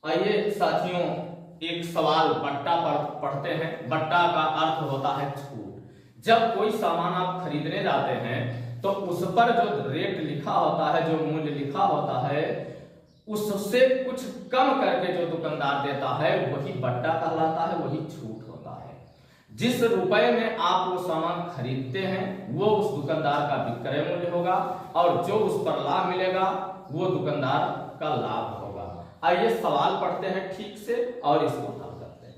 आइए साथियों, एक सवाल बट्टा पर पढ़ते हैं। बट्टा का अर्थ होता है छूट। जब कोई सामान आप खरीदने जाते हैं तो उस पर जो रेट लिखा होता है, जो मूल्य लिखा होता है, उससे कुछ कम करके जो दुकानदार देता है वही बट्टा कहलाता है, वही छूट होता है। जिस रुपए में आप वो सामान खरीदते हैं वो उस दुकानदार का विक्रय मूल्य होगा और जो उस पर लाभ मिलेगा वो दुकानदार का लाभ होगा। आइए सवाल पढ़ते हैं ठीक से और इसको हल करते हैं।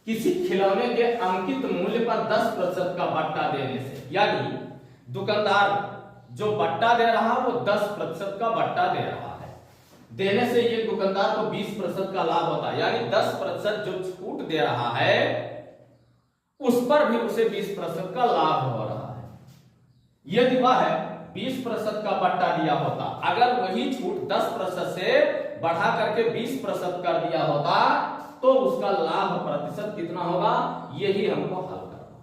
किसी खिलौने के अंकित मूल्य पर 10% का बट्टा देने से, यानी दुकानदार जो बट्टा दे रहा है वो 10% का बट्टा दे रहा है, देने से ये दुकानदार को 20% का लाभ होता है। यानी 10% जो छूट दे रहा है उस पर भी उसे 20% का लाभ हो रहा है। यदि वह 20% का बट्टा दिया होता, अगर वही छूट 10% से बढ़ा करके 20% कर दिया होता तो उसका लाभ प्रतिशत कितना होगा, यही हमको हल करना है।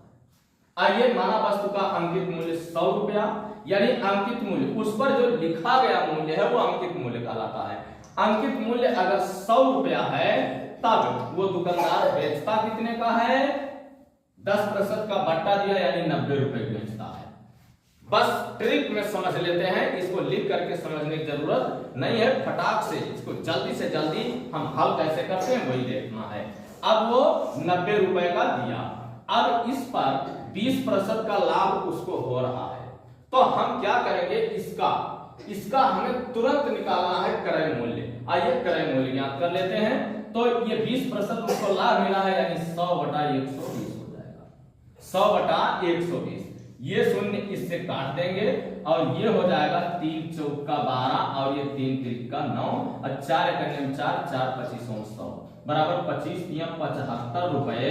आइए, माना वस्तु का अंकित मूल्य 100 रुपया, यानी अंकित मूल्य उस पर जो लिखा गया मूल्य है वो अंकित मूल्य कहलाता है। अंकित मूल्य अगर 100 रुपया है तब वो दुकानदार बेचता कितने का है, 10% का बट्टा दिया यानी 90 रुपए बेचता है। बस ट्रिक में समझ लेते हैं, इसको लिख करके समझने की जरूरत नहीं है, फटाक से इसको जल्दी से जल्दी हम हल कैसे करते हैं वही देखना है। अब वो 90 रुपए का दिया, अब इस पर 20% का लाभ उसको हो रहा है, तो हम क्या करेंगे, इसका हमें तुरंत निकालना है क्रय मूल्य। आइए क्रय मूल्य ज्ञात कर लेते हैं। तो ये 20% उसको लाभ मिला है यानी 100/120 हो जाएगा। 100/120, ये शून्य इससे काट देंगे और ये हो जाएगा 3 चौका 12 और ये 3 त्रिका 9 और 4 एकम 4, 4 25 100 बराबर 25 या 75 रुपए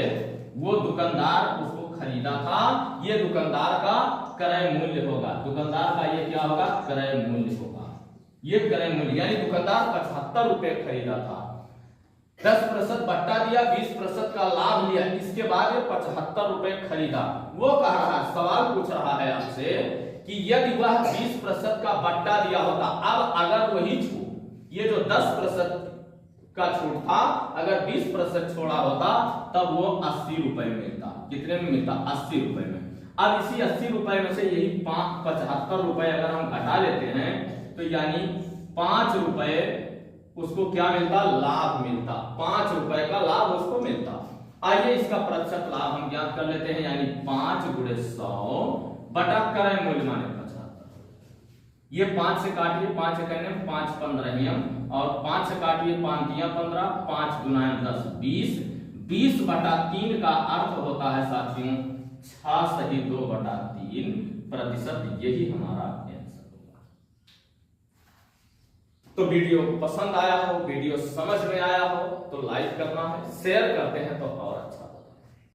वो दुकानदार उसको खरीदा था। ये दुकानदार का क्रय मूल्य होगा। दुकानदार का ये क्या होगा, क्रय मूल्य होगा। ये क्रय मूल्य यानी दुकानदार 75 रुपए खरीदा था, 10% बट्टा दिया, 20% का लाभ लिया, इसके बाद ये 75 रुपए खरीदा। वो कह रहा है, सवाल पूछ रहा है आपसे कि यदि वह 20% का बट्टा दिया होता, अब अगर वही छूट, ये जो 10% का छूट था, अगर 20% छोड़ा होता तब वो 80 रुपए में मिलता। कितने में मिलता, 80 रुपए में। अब इसी 80 रुपए में से यही 75 रुपए अगर हम घटा लेते हैं तो यानी 5 रुपए उसको क्या मिलता, लाभ मिलता। 5 रुपए का लाभ उसको मिलता। आइए इसका प्रतिशत लाभ हम ज्ञात कर लेते हैं, यानी 5 × 100 बटा क्रय मूल्य माने 75। ये 5 से काटिए, 5 एकम 5 15 और 5 से काटिए, 5 × 15, 5 × 10 20, 20/3 का अर्थ होता है साथियों 6/2/3%। यही हमारा आंसर होगा। तो वीडियो पसंद आया हो, वीडियो समझ में आया हो तो लाइक करना है, शेयर करते हैं तो और